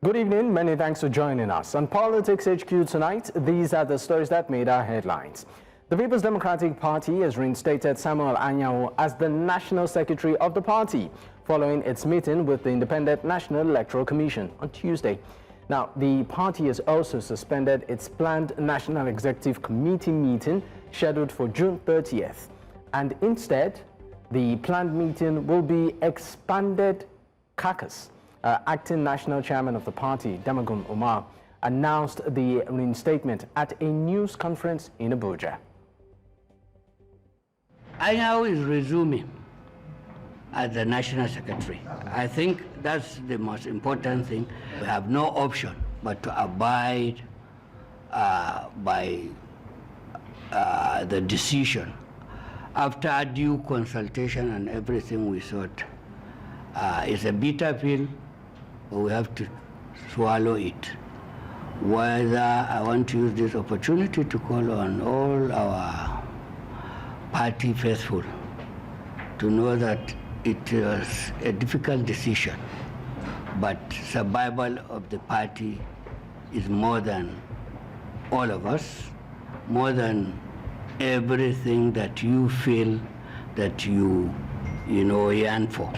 Good evening. Many thanks for joining us. On Politics HQ tonight, these are the stories that made our headlines. The People's Democratic Party has reinstated Samuel Anyanwu as the National Secretary of the party following its meeting with the Independent National Electoral Commission on Tuesday. Now, the party has also suspended its planned National Executive Committee meeting scheduled for June 30th. And instead, the planned meeting will be expanded caucus. Acting National Chairman of the party, Damagun Umar, announced the reinstatement at a news conference in Abuja. Anyanwu is resuming as the National Secretary. I think that's the most important thing. We have no option but to abide by the decision. After due consultation and everything, we thought it's a bitter pill, but we have to swallow it. Whether I want to use this opportunity to call on all our party faithful to know that it was a difficult decision, but survival of the party is more than all of us, more than everything that you feel that you yearn for.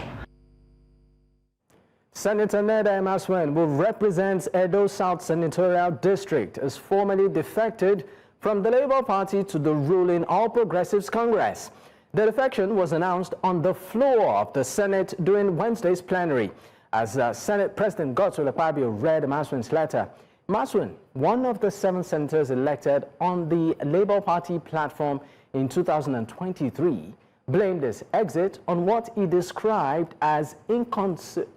Senator Imaseun, who represents Edo South Senatorial District, has formally defected from the Labour Party to the ruling All Progressives Congress. The defection was announced on the floor of the Senate during Wednesday's plenary as Senate President Godswill Akpabio read Imaseun's letter. Imaseun, one of the 7 senators elected on the Labour Party platform in 2023, blamed his exit on what he described as irreconcilable,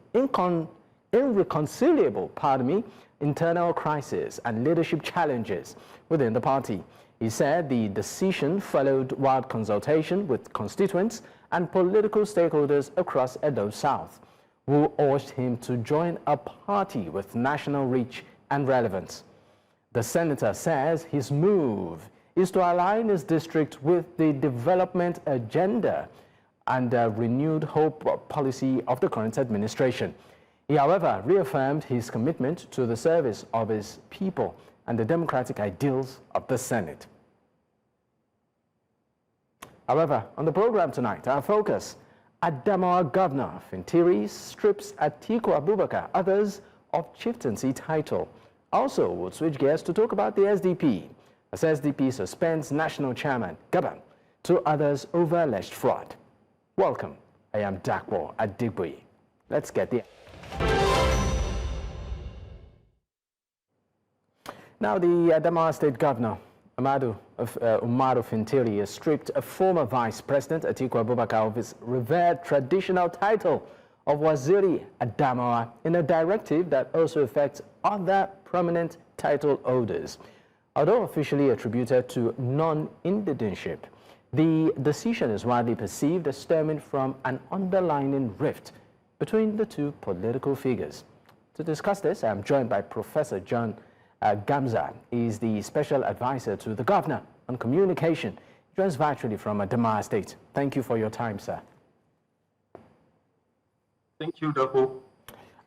internal crisis and leadership challenges within the party. He said the decision followed wide consultation with constituents and political stakeholders across Edo South, who urged him to join a party with national reach and relevance. The senator says his move is to align his district with the development agenda and renewed hope policy of the current administration. He, however, reaffirmed his commitment to the service of his people and the democratic ideals of the Senate. However, on the program tonight, our focus, Adamawa Governor Fintiri strips Atiku Abubakar others of chieftaincy title. Also, we'll switch gears to talk about the SDP, as SDP suspends National Chairman Gaban to others over alleged fraud. Welcome, I am Dakwo Adigboyi. Let's get the... Now, the Adamawa State Governor, Ahmadu Fintiri, has stripped a former Vice President Atiku Abubakar of his revered traditional title of Waziri Adamawa in a directive that also affects other prominent title holders. Although officially attributed to non-indigenship, the decision is widely perceived as stemming from an underlying rift between the two political figures. To discuss this, I am joined by Professor John Gamza. He is the special advisor to the governor on communication. He joins virtually from Adamawa State. Thank you for your time, sir. Thank you, Dako.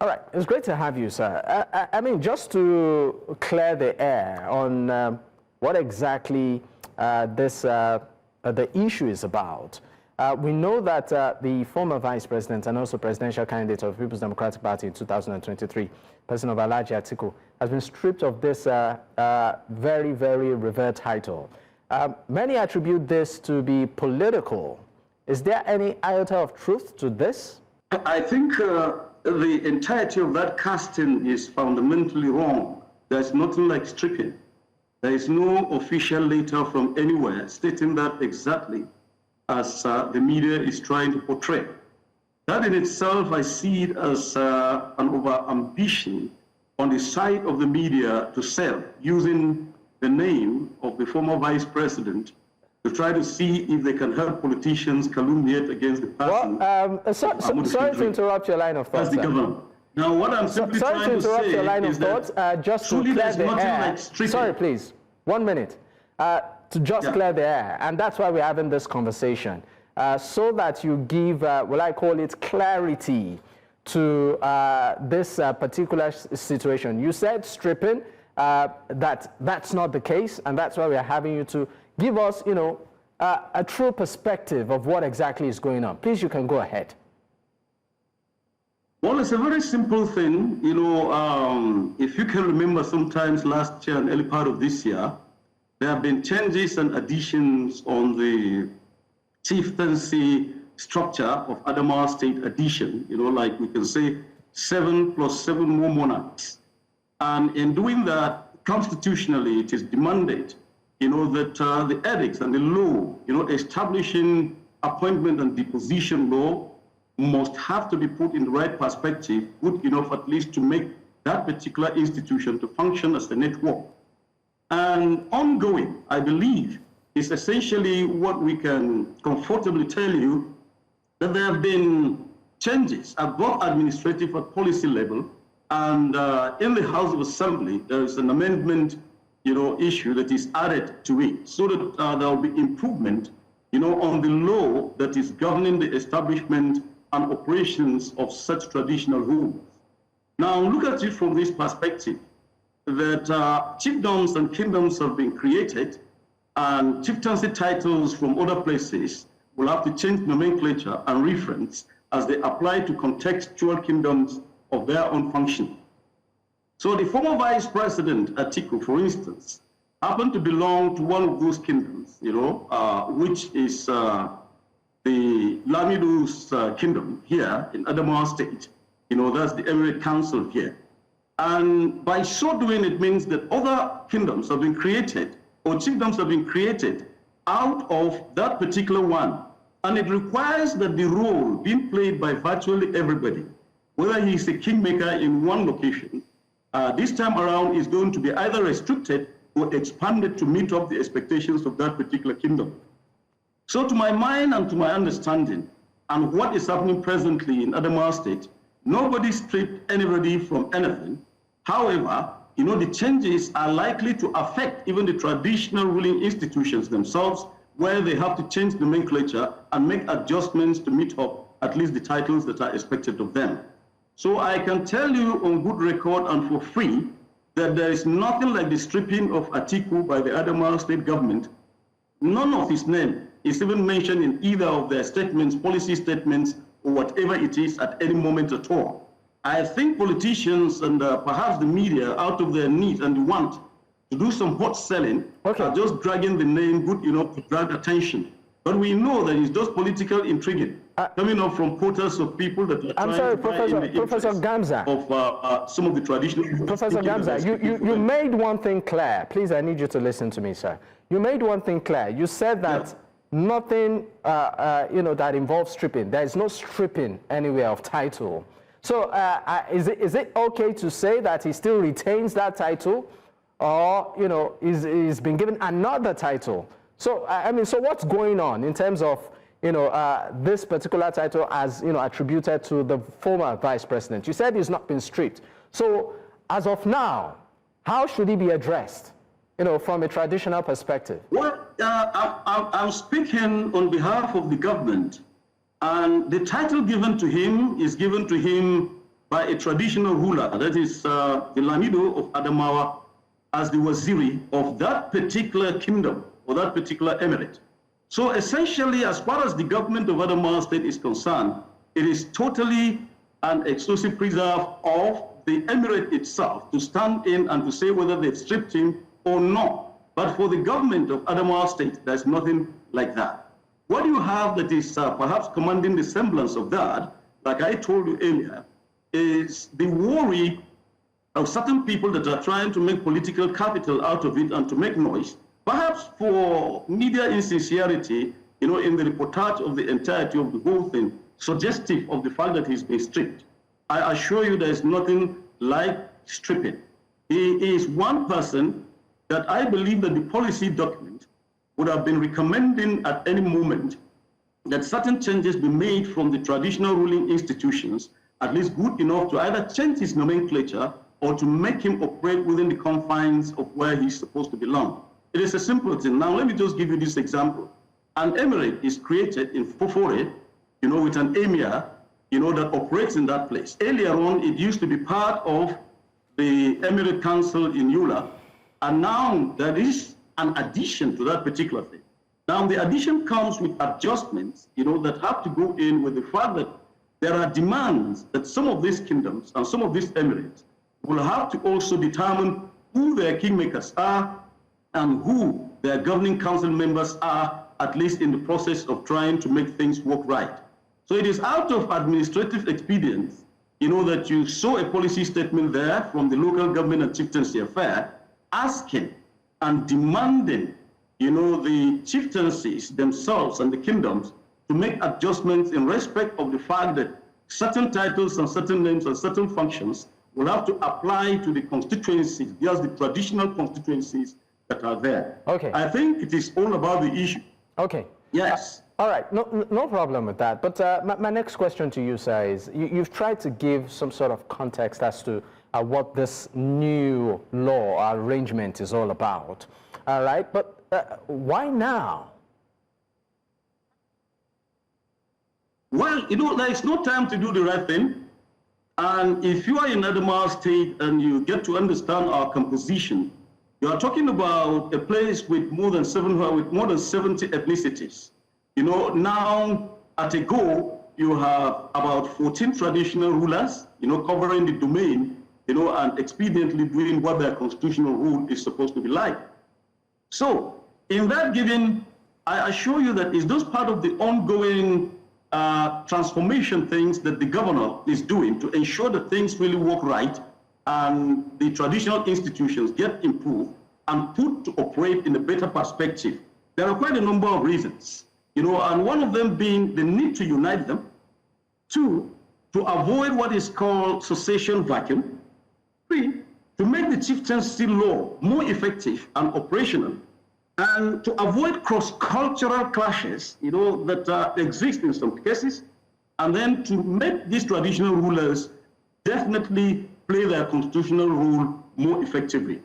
All right, it's great to have you, sir. I mean, just to clear the air on what exactly the issue is about. We know that the former vice president and also presidential candidate of the People's Democratic Party in 2023, President Alhaji Atiku, has been stripped of this very, very revered title. Many attribute this to be political. Is there any iota of truth to this? I think the entirety of that casting is fundamentally wrong. There's nothing like stripping. There is no official letter from anywhere stating that exactly as the media is trying to portray. That in itself, I see it as an over-ambition on the side of the media to sell, using the name of the former vice president to try to see if they can help politicians calumniate against the person. Well, sorry to interrupt your line of thought, sir. Now, what I'm simply trying to say your line of is that thought, just to clear the air. Sorry, please. 1 minute. To just clear the air. And that's why we're having this conversation. So that you give, will I call it, clarity to this particular situation? You said stripping, that's not the case, and that's why we are having you to give us, a true perspective of what exactly is going on. Please, you can go ahead. Well, it's a very simple thing. If you can remember, sometimes last year and early part of this year, there have been changes and additions on the chieftaincy structure of Adamawa State addition, like we can say 7 + 7 more monarchs. And in doing that, constitutionally, it is demanded, that the edicts and the law, establishing appointment and deposition law must have to be put in the right perspective, good enough at least to make that particular institution to function as a network. And ongoing, I believe, is essentially what we can comfortably tell you, that there have been changes at both administrative and policy level, and in the House of Assembly, there is an amendment, issue that is added to it, so that there will be improvement, on the law that is governing the establishment and operations of such traditional homes. Now, look at it from this perspective, that chiefdoms and kingdoms have been created, and chieftaincy titles from other places will have to change nomenclature and reference as they apply to contextual kingdoms of their own function. So the former Vice President Atiku, for instance, happened to belong to one of those kingdoms, which is the Lamido's kingdom here in Adamawa State. That's the Emirate Council here. And by so doing, it means that other kingdoms have been created, or chiefdoms have been created out of that particular one. And it requires that the role being played by virtually everybody, whether he is a kingmaker in one location, this time around is going to be either restricted or expanded to meet up the expectations of that particular kingdom. So to my mind and to my understanding, and what is happening presently in Adamawa State, nobody stripped anybody from anything. However, the changes are likely to affect even the traditional ruling institutions themselves, where they have to change the nomenclature and make adjustments to meet up at least the titles that are expected of them. So I can tell you on good record and for free that there is nothing like the stripping of Atiku by the Adamawa State Government. None of his name is even mentioned in either of their statements, policy statements, or whatever it is at any moment at all. I think politicians and perhaps the media, out of their need and want to do some hot selling, are just dragging the name good enough to drag attention. But we know that it's just political intriguing coming up from quotas of people that are trying to buy in the Professor Gamza, of some of the traditional... Professor Gamza, you made one thing clear. Please, I need you to listen to me, sir. You made one thing clear. You said that nothing, that involves stripping. There is no stripping anywhere of title. So is it okay to say that he still retains that title, or, he's been given another title? So, so what's going on in terms of, this particular title as, attributed to the former vice president? You said he's not been stripped. So, as of now, how should he be addressed, from a traditional perspective? Well, I'm speaking on behalf of the government, and the title given to him is given to him by a traditional ruler, that is the Lamido of Adamawa, as the Waziri of that particular kingdom or that particular emirate. So essentially, as far as the government of Adamawa State is concerned, it is totally an exclusive preserve of the emirate itself to stand in and to say whether they've stripped him or not. But for the government of Adamawa State, there's nothing like that. What you have that is perhaps commanding the semblance of that, like I told you earlier, is the worry of certain people that are trying to make political capital out of it and to make noise, perhaps for media insincerity, in the reportage of the entirety of the whole thing, suggestive of the fact that he's been stripped. I assure you there is nothing like stripping. He is one person that I believe that the policy document would have been recommending at any moment that certain changes be made from the traditional ruling institutions, at least good enough to either change his nomenclature or to make him operate within the confines of where he's supposed to belong. It is a simple thing. Now, let me just give you this example. An emirate is created in Fofore, with an emir that operates in that place. Earlier on, it used to be part of the Emirate Council in Yola, and now there is an addition to that particular thing. Now, the addition comes with adjustments, that have to go in with the fact that there are demands that some of these kingdoms and some of these emirates will have to also determine who their kingmakers are and who their governing council members are, at least in the process of trying to make things work right. So it is out of administrative expedience, that you saw a policy statement there from the local government and chieftaincy affair asking and demanding, the chieftaincies themselves and the kingdoms to make adjustments in respect of the fact that certain titles and certain names and certain functions will have to apply to the constituencies, just the traditional constituencies that are there. Okay. I think it is all about the issue. Okay. Yes. All right, no problem with that. But my next question to you, sir, is you've tried to give some sort of context as to what this new law arrangement is all about. All right, but why now? Well, there is no time to do the right thing. And if you are in Adamawa State and you get to understand our composition, you are talking about a place with more than 70 ethnicities. Now at a go, you have about 14 traditional rulers, covering the domain, and expediently doing what their constitutional rule is supposed to be like. So in that given, I assure you that it's just part of the ongoing transformation things that the governor is doing to ensure that things really work right and the traditional institutions get improved and put to operate in a better perspective. There are quite a number of reasons, and one of them being the need to unite them. Two, to avoid what is called succession vacuum. Three, to make the chieftaincy law more effective and operational, and to avoid cross-cultural clashes, that exist in some cases, and then to make these traditional rulers definitely play their constitutional role more effectively.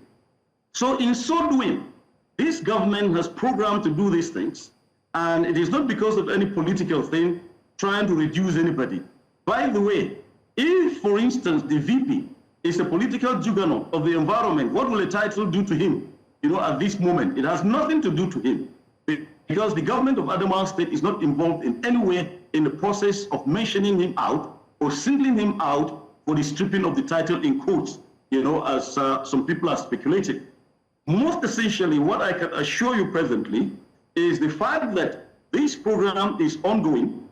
So in so doing, this government has programmed to do these things, and it is not because of any political thing trying to reduce anybody. By the way, if, for instance, the VP is a political juggernaut of the environment, what will a title do to him? At this moment, it has nothing to do to him, because the government of Adamawa State is not involved in any way in the process of mentioning him out or singling him out for the stripping of the title in quotes, as some people are speculating. Most essentially, what I can assure you presently is the fact that this program is ongoing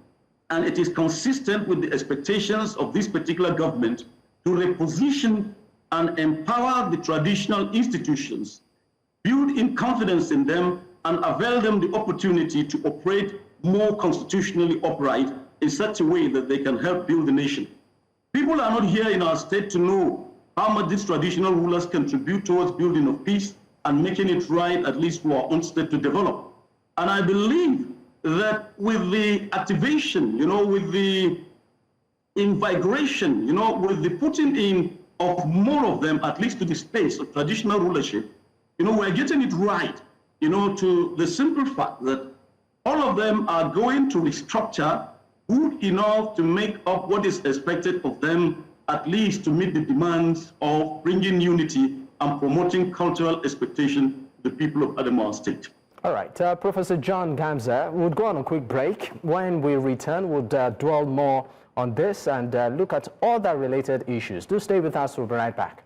and it is consistent with the expectations of this particular government to reposition and empower the traditional institutions, build in confidence in them, and avail them the opportunity to operate more constitutionally upright in such a way that they can help build the nation. People are not here in our state to know how much these traditional rulers contribute towards building of peace and making it right, at least for our own state to develop. And I believe that with the activation, with the invigoration, with the putting in of more of them, at least to the space of traditional rulership, we're getting it right, to the simple fact that all of them are going to restructure good enough to make up what is expected of them, at least to meet the demands of bringing unity and promoting cultural expectation to the people of Adamawa State. All right, Professor John Gamza, we'll go on a quick break. When we return, we'll dwell more on this and look at other related issues. Do stay with us, we'll be right back.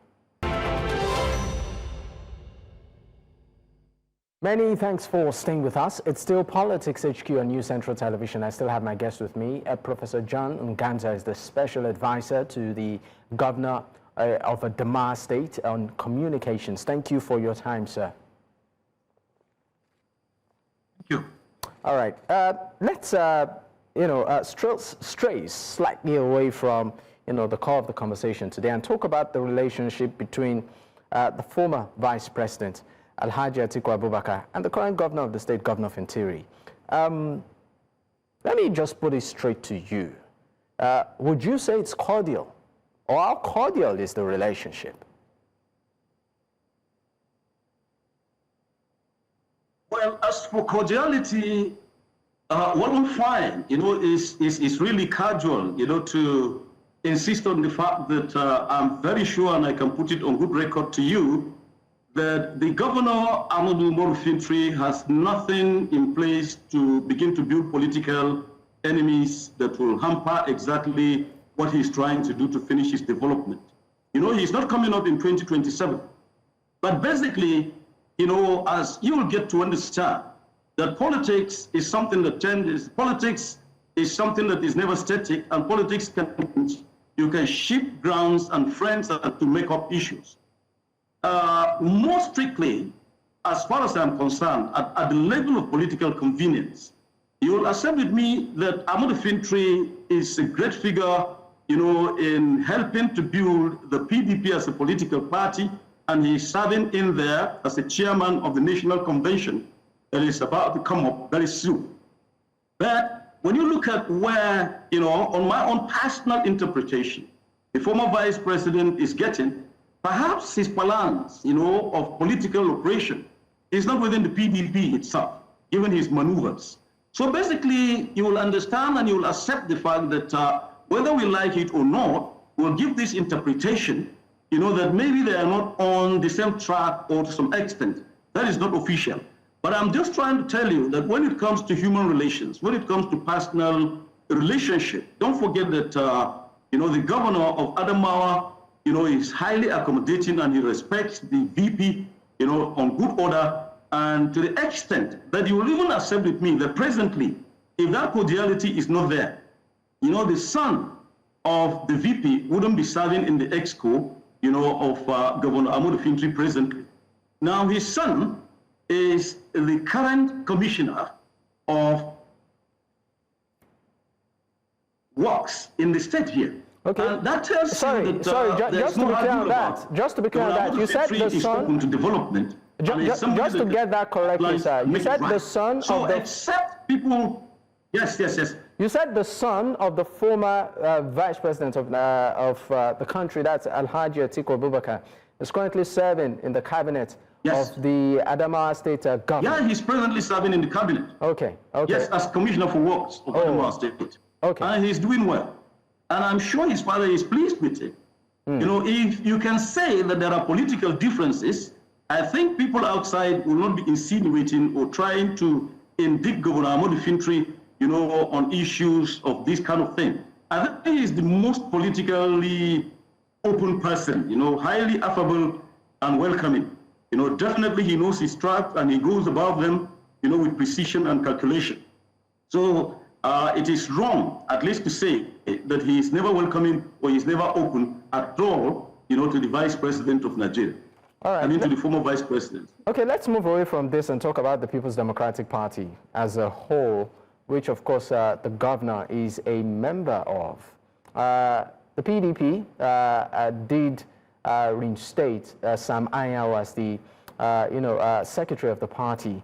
Many thanks for staying with us. It's still Politics HQ on News Central Television. I still have my guest with me. Professor John Ngamza is the special advisor to the governor of Adamawa State on communications. Thank you for your time, sir. Thank you. All right. Let's stray slightly away from the core of the conversation today and talk about the relationship between the former Vice President Alhaji Atiku Abubakar and the current governor of the state, Governor Fintiri. Let me just put it straight to you. Would you say it's cordial? Or how cordial is the relationship? Well, as for cordiality, what we find, is really casual, to insist on the fact that I'm very sure, and I can put it on good record to you, that the Governor Ahmadu Fintiri has nothing in place to begin to build political enemies that will hamper exactly what he's trying to do to finish his development. He's not coming up in 2027. But basically, as you will get to understand, that politics is something that changes. Politics is something that is never static, and politics you can shift grounds and friends to make up issues. More strictly, as far as I'm concerned, at the level of political convenience, you will accept with me that Ahmadu Fintiri is a great figure, in helping to build the PDP as a political party, and he's serving in there as the chairman of the National Convention that is about to come up very soon. But when you look at where, on my own personal interpretation, the former vice president is getting, perhaps his balance, of political operation is not within the PDP itself, given his maneuvers. So basically, you will understand and you will accept the fact that whether we like it or not, we'll give this interpretation, that maybe they are not on the same track or to some extent. That is not official. But I'm just trying to tell you that when it comes to human relations, when it comes to personal relationship, don't forget that, the governor of Adamawa, is highly accommodating and he respects the VP, on good order. And to the extent that you will even accept with me that presently, if that cordiality is not there, the son of the VP wouldn't be serving in the EXCO, of Governor Ahmadu Fintiri presently. Now, his son is the current commissioner of works in the state here. Okay. And that tells you that just to be clear on that. Just to be clear on that, you said the son open to development. Just to get that correctly, sir. You said the son of the. Except people. Yes. You said the son of the former vice president of the country, that's Alhaji Atiku Abubakar, is currently serving in the cabinet of the Adamawa State Government. Yeah, he's presently serving in the cabinet. Okay. Yes, as Commissioner for Works of Adamawa State. Okay. And he's doing well. And I'm sure his father is pleased with him. If you can say that there are political differences, I think people outside will not be insinuating or trying to indict Governor Ahmadu Fintiri, on issues of this kind of thing. I think he's the most politically open person, highly affable and welcoming. Definitely he knows his track and he goes above them, with precision and calculation. So it is wrong, at least to say that he is never welcoming or he's never open at all, to the vice president of Nigeria. All right. I mean, to the former vice president. Okay, let's move away from this and talk about the People's Democratic Party as a whole, which of course the governor is a member of. The PDP did reinstate Sam Anyao as the secretary of the party,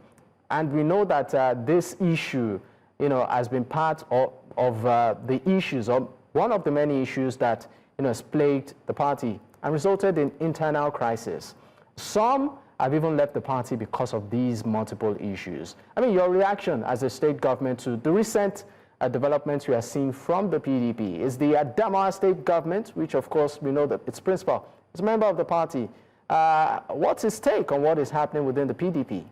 and we know that this issue has been part of the issues, or one of the many issues that has plagued the party and resulted in internal crisis. Some have even left the party because of these multiple issues. I mean, your reaction as a state government to the recent developments we are seeing from the PDP is the Adamawa State Government, which of course we know that its principal is a member of the party. What's his take on what is happening within the PDP?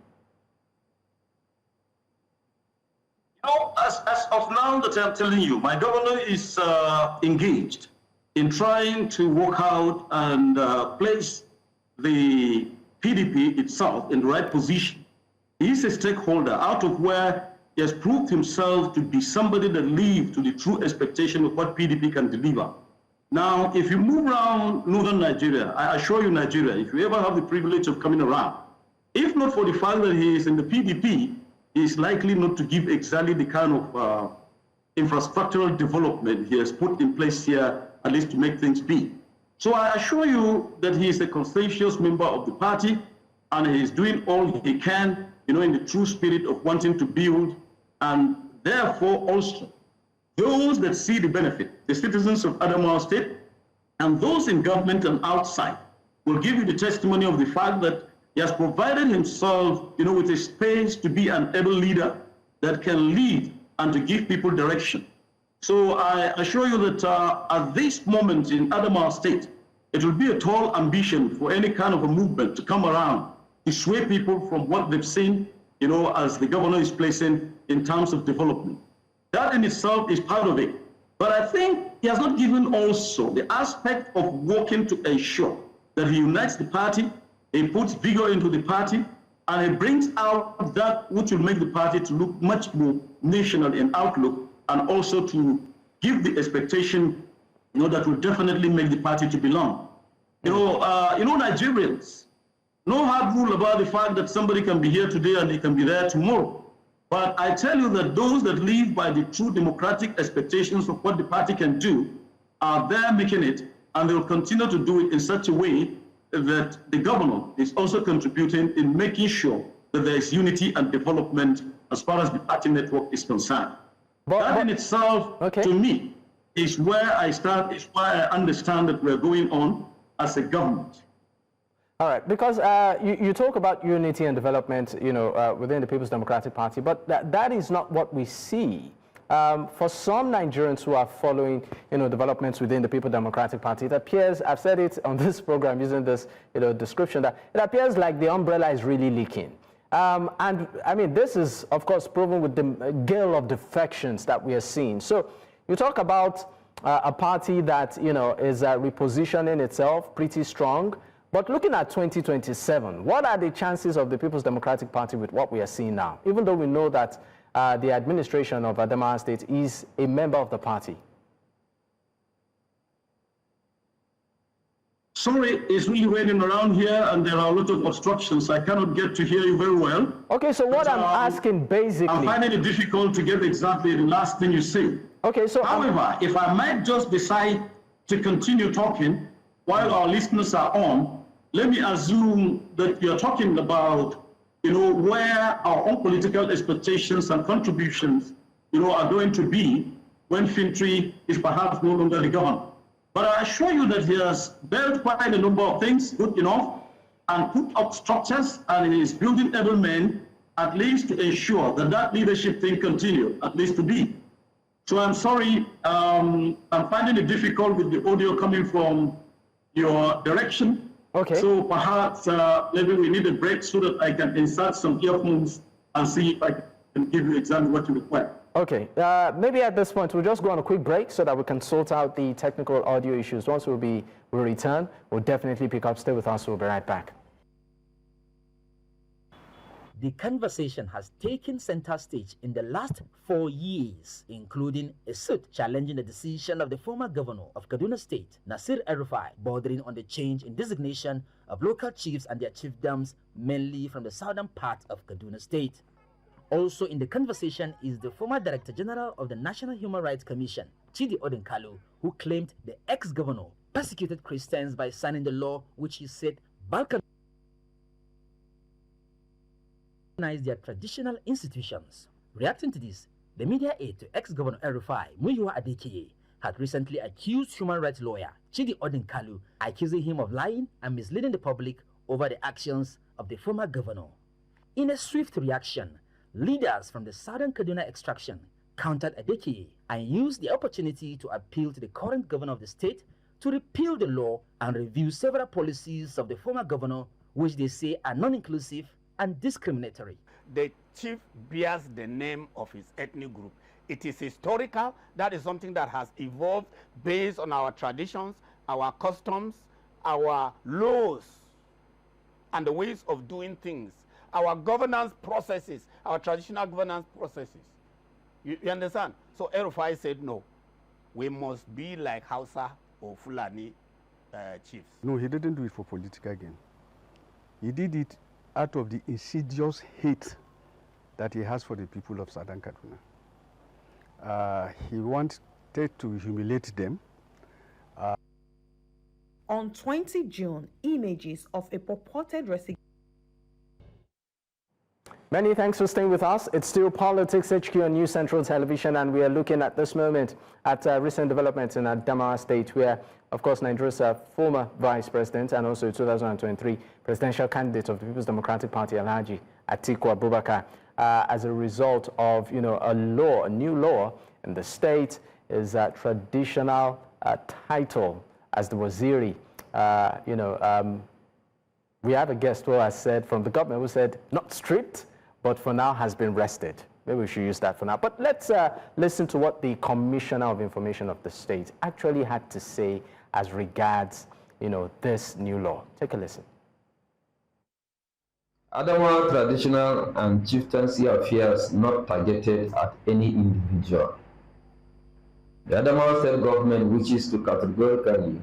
As of now that I'm telling you, my governor is engaged in trying to work out and place the PDP itself in the right position. He is a stakeholder out of where he has proved himself to be somebody that lives to the true expectation of what PDP can deliver. Now, if you move around northern Nigeria, I assure you Nigeria, if you ever have the privilege of coming around, if not for the fact that he is in the PDP, he is likely not to give exactly the kind of infrastructural development he has put in place here, at least to make things be. So I assure you that he is a conscientious member of the party, and he is doing all he can, in the true spirit of wanting to build, and therefore also those that see the benefit, the citizens of Adamawa State, and those in government and outside, will give you the testimony of the fact that he has provided himself, with a space to be an able leader that can lead and to give people direction. So I assure you that at this moment in Adamawa State, it will be a tall ambition for any kind of a movement to come around to sway people from what they've seen, you know, as the governor is placing in terms of development. That in itself is part of it. But I think he has not given also the aspect of working to ensure that he unites the party, he puts vigor into the party, and he brings out that which will make the party to look much more national in outlook, and also to give the expectation, you know, that will definitely make the party to belong. You know, Nigerians, no hard rule about the fact that somebody can be here today and they can be there tomorrow. But I tell you that those that live by the true democratic expectations of what the party can do are there making it, and they will continue to do it in such a way that the governor is also contributing in making sure that there is unity and development as far as the party network is concerned. That in itself, to me, is where I start, is why I understand that we're going on as a government. All right, because you talk about unity and development, you know, within the People's Democratic Party, but that is not what we see. For some Nigerians who are following, you know, developments within the People's Democratic Party, it appears, I've said it on this program using this, you know, description, that it appears like the umbrella is really leaking. And I mean, this is, of course, proven with the gale of defections that we are seeing. So you talk about a party that, you know, is repositioning itself pretty strong. But looking at 2027, what are the chances of the People's Democratic Party with what we are seeing now, even though we know that the administration of Adamawa State is a member of the party? Sorry, it's really raining around here and there are a lot of obstructions. I cannot get to hear you very well. Okay, so what I'm asking basically... I'm finding it difficult to get exactly the last thing you say. Okay, so... However, if I might just decide to continue talking while our listeners are on, let me assume that you're talking about, you know, where our own political expectations and contributions, you know, are going to be when Fintiri is perhaps no longer the governor. But I assure you that he has built quite a number of things good enough and put up structures, and he is building every man at least to ensure that that leadership thing continue, at least to be. So I'm sorry, I'm finding it difficult with the audio coming from your direction. Okay. So perhaps maybe we need a break so that I can insert some earphones and see if I can give you exactly what you require. Okay, maybe at this point we'll just go on a quick break so that we can sort out the technical audio issues. Once we'll return, we'll definitely pick up. Stay with us, we'll be right back. The conversation has taken center stage in the last 4 years, including a suit challenging the decision of the former governor of Kaduna State, Nasir El-Rufai, bordering on the change in designation of local chiefs and their chiefdoms, mainly from the southern part of Kaduna State. Also in the conversation is the former Director General of the National Human Rights Commission, Chidi Odinkalu, who claimed the ex-governor persecuted Christians by signing the law which he said balkanized their traditional institutions. Reacting to this, the media aide to ex-governor El-Rufai, Muyiwa Adekeye, had recently accused human rights lawyer Chidi Odinkalu, accusing him of lying and misleading the public over the actions of the former governor. In a swift reaction, leaders from the southern Kaduna extraction countered Adekeye and used the opportunity to appeal to the current governor of the state to repeal the law and review several policies of the former governor, which they say are non-inclusive and discriminatory. The chief bears the name of his ethnic group. It is historical. That is something that has evolved based on our traditions, our customs, our laws, and the ways of doing things, our governance processes, our traditional governance processes. You understand? So El-Rufai said, no, we must be like Hausa or Fulani chiefs. No, he didn't do it for political gain. He did it out of the insidious hate that he has for the people of Southern Kaduna. He wanted to humiliate them. On 20 June, images of a purported resignation. Many thanks for staying with us. It's still Politics HQ on News Central Television, and we are looking at this moment at recent developments in Adamawa State, where, of course, Nigeria's former Vice President and also 2023 presidential candidate of the People's Democratic Party, Alhaji Atiku Abubakar, as a result of, a new law in the state is a traditional title as the Waziri. We have a guest who has said from the government who said not stripped, but for now has been rested. Maybe we should use that for now. But let's listen to what the Commissioner of Information of the state actually had to say as regards, this new law. Take a listen. Adamawa traditional and chieftaincy affairs not targeted at any individual. The Adamawa State Government wishes to categorically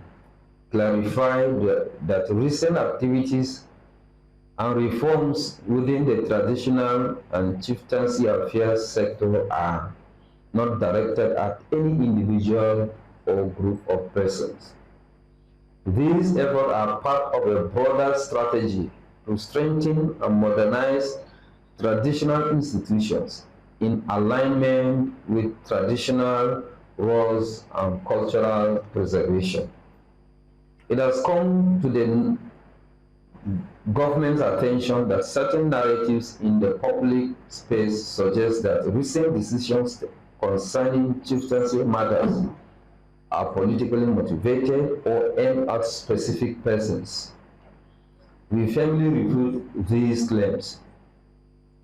clarify that recent activities and reforms within the traditional and chieftaincy affairs sector are not directed at any individual or group of persons. These efforts are part of a broader strategy to strengthen and modernize traditional institutions in alignment with traditional roles and cultural preservation. It has come to the government's attention that certain narratives in the public space suggest that recent decisions concerning chieftaincy matters are politically motivated or aimed at specific persons. We firmly refute these claims.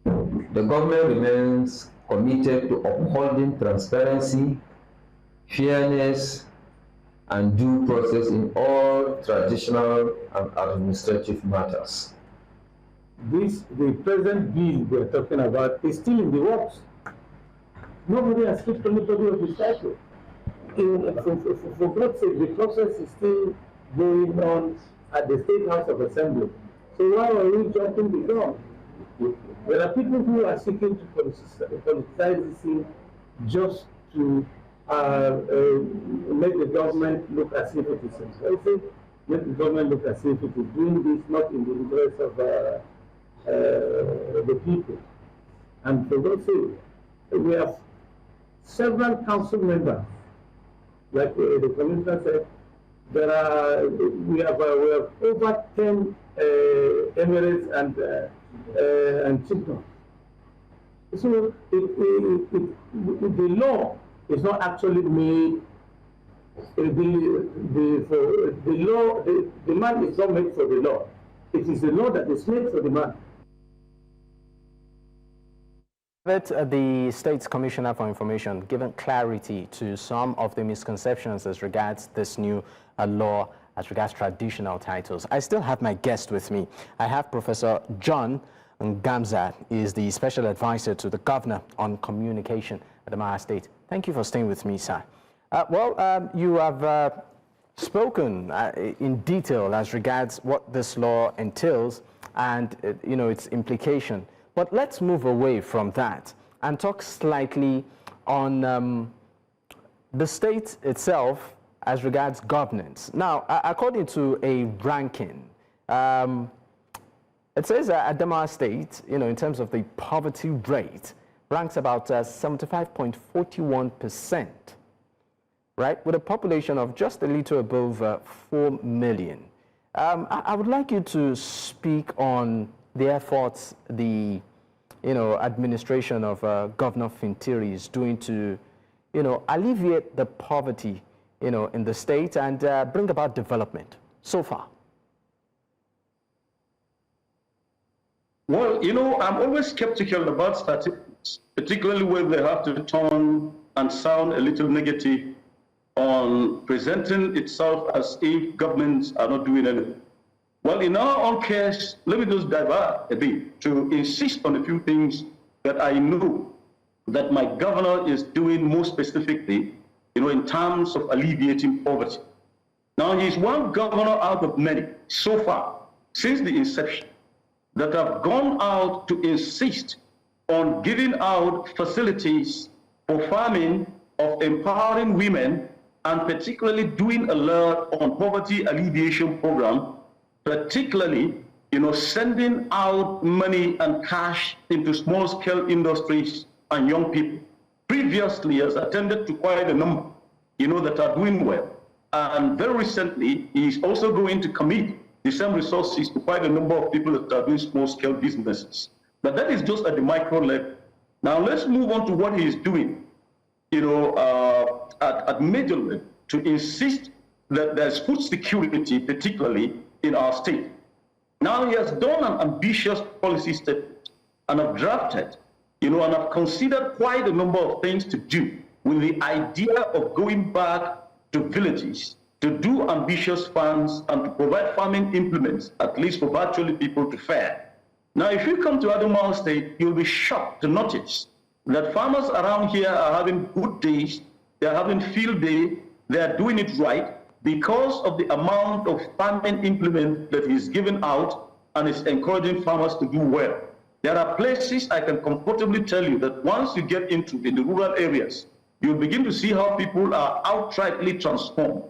The government remains committed to upholding transparency, fairness, and due process in all traditional and administrative matters. The present bill we're talking about is still in the works. Nobody has stripped anybody of his title. For God's sake, the process is still going on at the State House of Assembly. So why are we jumping the gun? There are people who are seeking to politicize this thing just to make the government look as if it is interesting, make the government look as if it is doing this not in the interest of the people. And for God's sake, we have several council members, like the commissioner said. We have over 10 emirates and chieftains. So the law is not actually made. The man is not made for the law. It is the law that is made for the man. The State's Commissioner for Information given clarity to some of the misconceptions as regards this new law, as regards traditional titles. I still have my guest with me. I have Professor John Ngamza, is the Special Advisor to the Governor on Communication at Adamawa State. Thank you for staying with me, sir. You have spoken in detail as regards what this law entails and its implication. But let's move away from that and talk slightly on the state itself as regards governance. Now, according to a ranking, it says that Adamawa State, in terms of the poverty rate, ranks about 75.41%, right, with a population of just a little above 4 million. I would like you to speak on the efforts the administration of Governor Fintiri is doing to alleviate the poverty in the state and bring about development so far. Well, I'm always skeptical about statistics, particularly when they have to turn and sound a little negative on presenting itself as if governments are not doing anything. Well, in our own case, let me just divert a bit to insist on a few things that I know that my governor is doing more specifically, in terms of alleviating poverty. Now, he's one governor out of many so far since the inception that have gone out to insist on giving out facilities for farming, of empowering women, and particularly doing a lot on poverty alleviation program, particularly, sending out money and cash into small-scale industries and young people. Previously, has attended to quite a number, that are doing well. And very recently, he's also going to commit the same resources to quite a number of people that are doing small-scale businesses. But that is just at the micro level. Now let's move on to what he is doing, at major level to insist that there's food security, particularly in our state. Now he has done an ambitious policy statement and have drafted, and have considered quite a number of things to do with the idea of going back to villages to do ambitious farms and to provide farming implements, at least for virtually people to fare. Now, if you come to Adamawa State, you'll be shocked to notice that farmers around here are having good days, they're having field day, they're doing it right because of the amount of farming implement that is given out and is encouraging farmers to do well. There are places I can comfortably tell you that once you get into in the rural areas, you'll begin to see how people are outrightly transformed,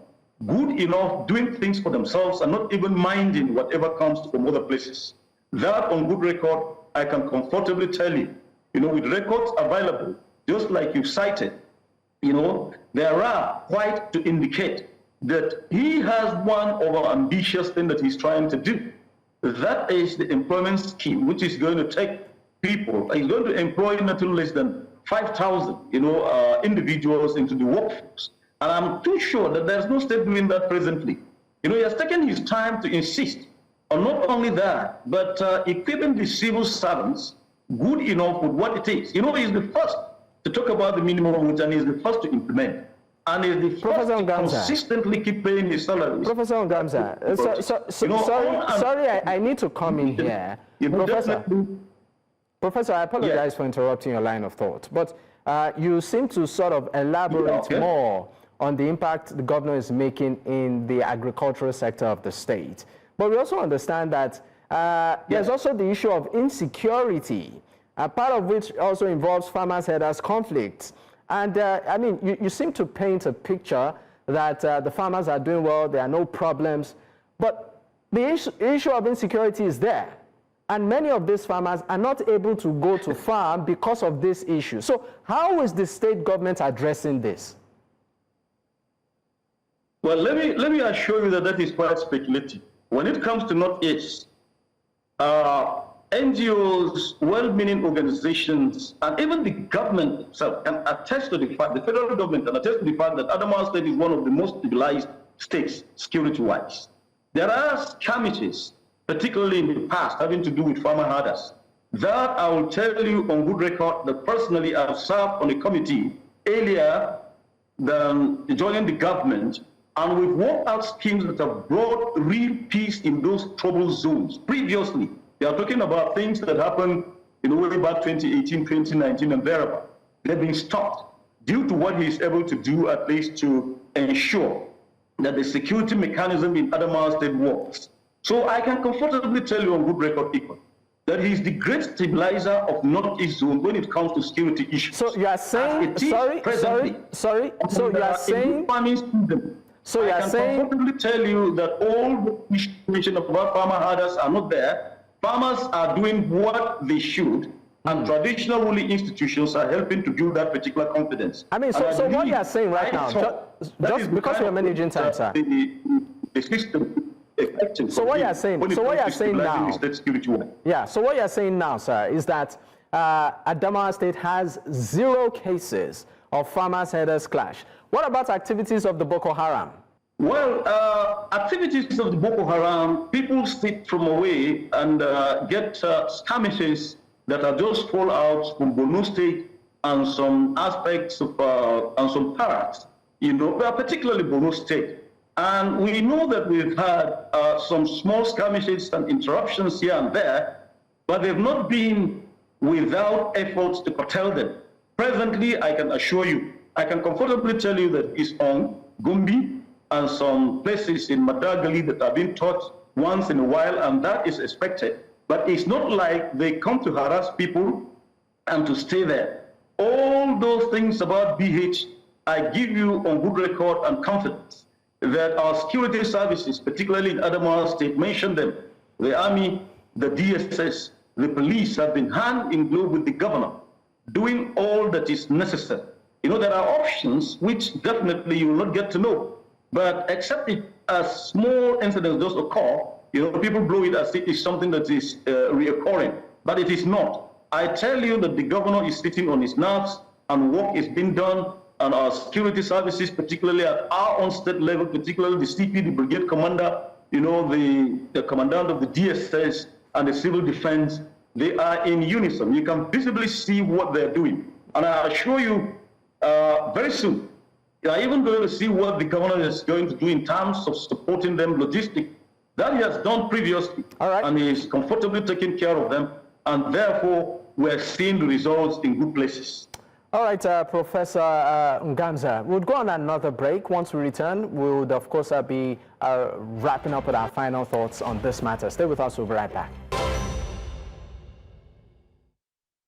good enough doing things for themselves and not even minding whatever comes from other places. That on good record, I can comfortably tell you, with records available, just like you cited, there are quite to indicate that he has one of our ambitious things that he's trying to do. That is the employment scheme, which is going to take people, he's going to employ not less than 5,000, individuals into the workforce. And I'm too sure that there's no state doing that presently. He has taken his time to insist on not only that, but equipping the civil servants good enough with what it is. He's the first to talk about the minimum wage, and he's the first to implement. And he's the first to consistently keep paying his salaries. Professor Ngamza, sorry, I need to come in here. Professor, I apologize for interrupting your line of thought, but you seem to sort of elaborate more on the impact the governor is making in the agricultural sector of the state. But we also understand that there's also the issue of insecurity, part of which also involves farmers-herders conflicts. And you seem to paint a picture that the farmers are doing well, there are no problems, but the issue of insecurity is there. And many of these farmers are not able to go to farm because of this issue. So how is the state government addressing this? Well, let me assure you that is quite speculative. When it comes to Northeast, NGOs, well-meaning organizations, and even the government itself can attest to the fact, the federal government can attest to the fact that Adamawa State is one of the most civilized states, security-wise. There are skirmishes, particularly in the past, having to do with farmer herders. That I will tell you on good record that personally I've served on a committee earlier than joining the government, and we've worked out schemes that have brought real peace in those troubled zones. Previously, they are talking about things that happened way back 2018, 2019, and thereabout. They've been stopped due to what he is able to do, at least to ensure that the security mechanism in Adamawa State works. So I can comfortably tell you on good record, equal, that he is the great stabilizer of Northeast Zone when it comes to security issues. So you are saying, sorry. So you are saying, I can comfortably tell you that all the information about farmer herders are not there. Farmers are doing what they should, and traditional ruling institutions are helping to build that particular confidence. So what you are saying right now, just because we are managing time, sir. The system effective. So what you are saying, so what you are saying now, so what you are saying now, sir, is that Adamawa State has 0 cases of farmers-herders clash. What about activities of the Boko Haram? Well, activities of the Boko Haram, people sit from away and get skirmishes that are just fallouts from Borno State and some aspects of, and some parts, particularly Borno State. And we know that we've had some small skirmishes and interruptions here and there, but they've not been without efforts to curtail them. Presently, I can assure you, I can comfortably tell you that it's on Gumbi and some places in Madagali that are being taught once in a while, and that is expected. But it's not like they come to harass people and to stay there. All those things about BH, I give you on good record and confidence that our security services, particularly in Adamawa State, mentioned them. The Army, the DSS, the police have been hand in glove with the governor, doing all that is necessary. There are options which definitely you will not get to know. But except if a small incident does occur, people blow it as if it's something that is reoccurring. But it is not. I tell you that the governor is sitting on his nerves and work is being done, and our security services, particularly at our own state level, particularly the CP, the brigade commander, you know, the commandant of the DSS and the civil defense, they are in unison. You can visibly see what they're doing. And I assure you, very soon, you are even going to see what the governor is going to do in terms of supporting them logistically. That he has done previously, and he is comfortably taking care of them, and therefore we're seeing the results in good places. All right, Professor Ngamza, we'll go on another break. Once we return, we would, of course, be wrapping up with our final thoughts on this matter. Stay with us, we'll be right back.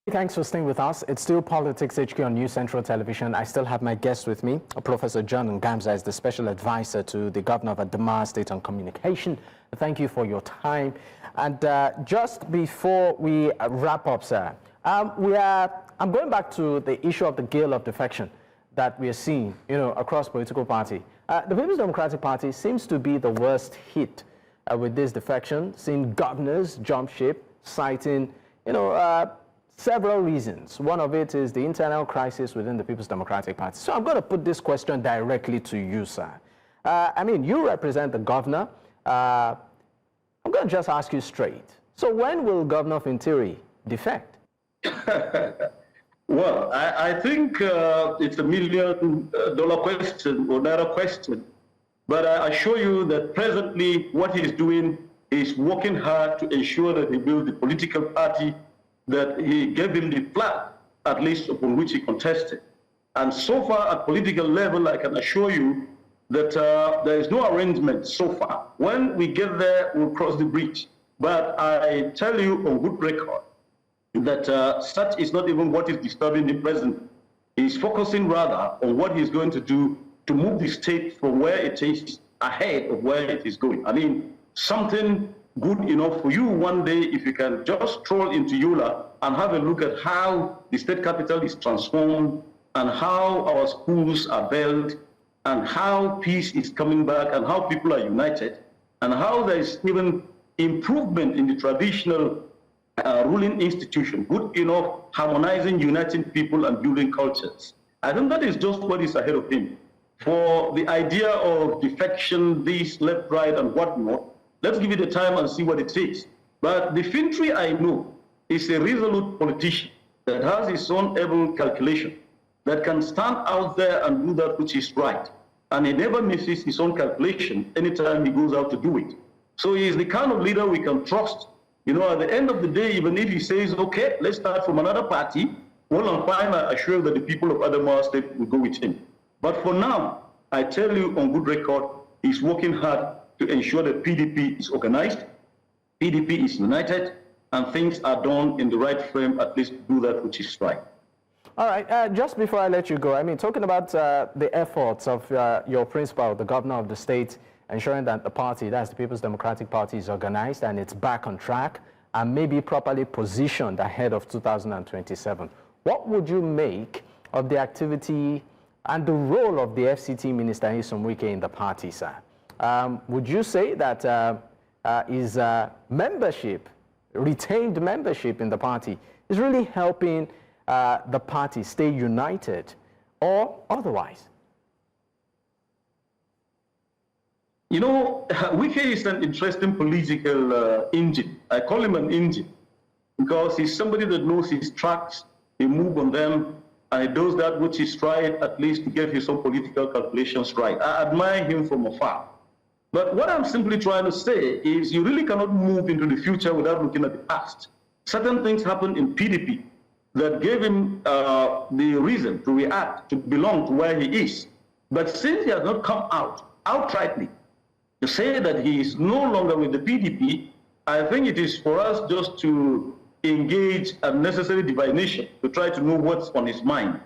Thanks for staying with us. It's still Politics HQ on News Central Television. I still have my guest with me. Professor John Ngamza is the Special Advisor to the Governor of Adamawa State on Communication. Thank you for your time. And just before we wrap up, sir, I'm going back to the issue of the gale of defection that we are seeing, you know, across political party. The People's Democratic Party seems to be the worst hit with this defection, seeing governors jump ship, citing, you know, several reasons. One of it is the internal crisis within the People's Democratic Party. So I'm going to put this question directly to you, sir. I mean, you represent the governor. I'm going to just ask you straight. So when will Governor Fintiri defect? Well, I think it's $1 million question or naira question. But I assure you that presently what he's doing is working hard to ensure that he builds the political party that he gave him the flag, at least upon which he contested. And so far at political level, I can assure you that there is no arrangement so far. When we get there, we'll cross the bridge. But I tell you on good record that such is not even what is disturbing the president. He's focusing rather on what he's going to do to move the state from where it is ahead of where it is going. I mean, something good enough for you one day if you can just stroll into Yola and have a look at how the state capital is transformed and how our schools are built and how peace is coming back and how people are united and how there is even improvement in the traditional ruling institution, good enough, harmonizing, uniting people and building cultures. I think that is just what is ahead of him. For the idea of defection, this, left, right, and whatnot, let's give it a time and see what it is. But the Fintiri I know is a resolute politician that has his own able calculation, that can stand out there and do that which is right. And he never misses his own calculation anytime he goes out to do it. So he is the kind of leader we can trust. You know, at the end of the day, even if he says, okay, let's start from another party, well and fine, I assure that the people of Adamawa State will go with him. But for now, I tell you on good record, he's working hard to ensure that PDP is organized, PDP is united, and things are done in the right frame, at least do that which is right. All right, just before I let you go, I mean, talking about the efforts of your principal, the governor of the state, ensuring that the party, that's the People's Democratic Party, is organized and it's back on track and maybe properly positioned ahead of 2027. What would you make of the activity and the role of the FCT Minister Imaseun in the party, sir? Would you say that his membership, retained membership in the party, is really helping the party stay united or otherwise? You know, Wike is an interesting political engine. I call him an engine because he's somebody that knows his tracks, he moves on them, and he does that which is right, at least to get his own political calculations right. I admire him from afar. But what I'm simply trying to say is you really cannot move into the future without looking at the past. Certain things happened in PDP that gave him the reason to react, to belong to where he is. But since he has not come out outrightly to say that he is no longer with the PDP, I think it is for us just to engage unnecessary divination to try to know what's on his mind.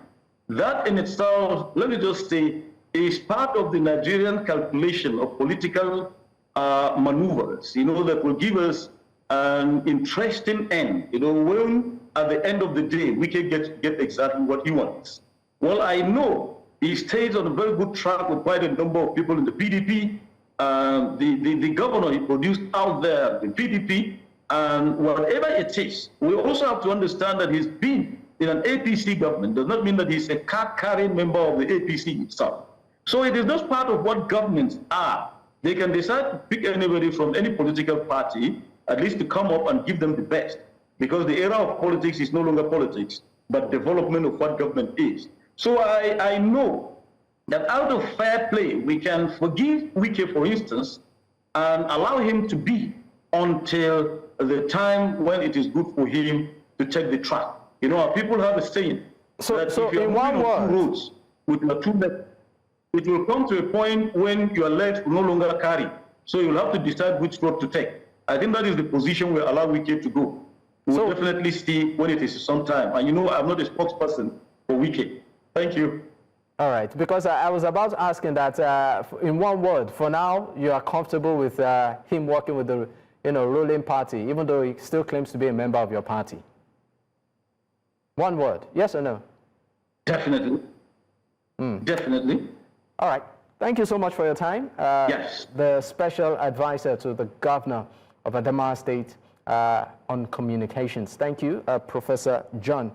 That in itself, let me just say, is part of the Nigerian calculation of political maneuvers, you know, that will give us an interesting end, you know, when at the end of the day, we can get exactly what he wants. Well, I know he stays on a very good track with quite a number of people in the PDP. The governor he produced out there, the PDP, And whatever it is, we also have to understand that he's been in an APC government. Does not mean that he's a card-carrying member of the APC itself. So it is just part of what governments are. They can decide to pick anybody from any political party, at least to come up and give them the best. Because the era of politics is no longer politics, but development of what government is. So I know that out of fair play, we can forgive Wike, for instance, and allow him to be until the time when it is good for him to take the track. You know, our people have a saying that if you're moving on two roads with your two legs, it will come to a point when your legs will no longer carry. So you'll have to decide which road to take. I think that is the position we allow Wike to go. We'll definitely see when it is some time. And you know, I'm not a spokesperson for Wike. Thank you. All right, because I was about asking that in one word, for now, you are comfortable with him working with the ruling party, even though he still claims to be a member of your party. One word, yes or no? Definitely. Definitely. All right. Thank you so much for your time. Yes. The special advisor to the governor of Adamawa State on communications. Thank you, Professor John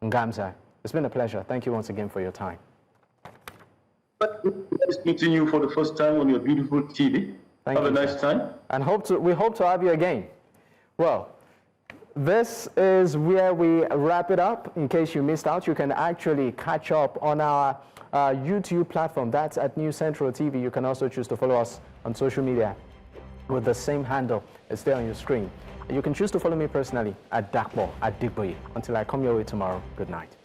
Ngamza. It's been a pleasure. Thank you once again for your time. Let's continue for the first time on your beautiful TV. Have a nice time. And we hope to have you again. Well, this is where we wrap it up. In case you missed out, you can actually catch up on our YouTube platform. That's at New Central TV. You can also choose to follow us on social media with the same handle. It's there on your screen. You can choose to follow me personally at Dakbo, at Digboye. Until I come your way tomorrow, good night.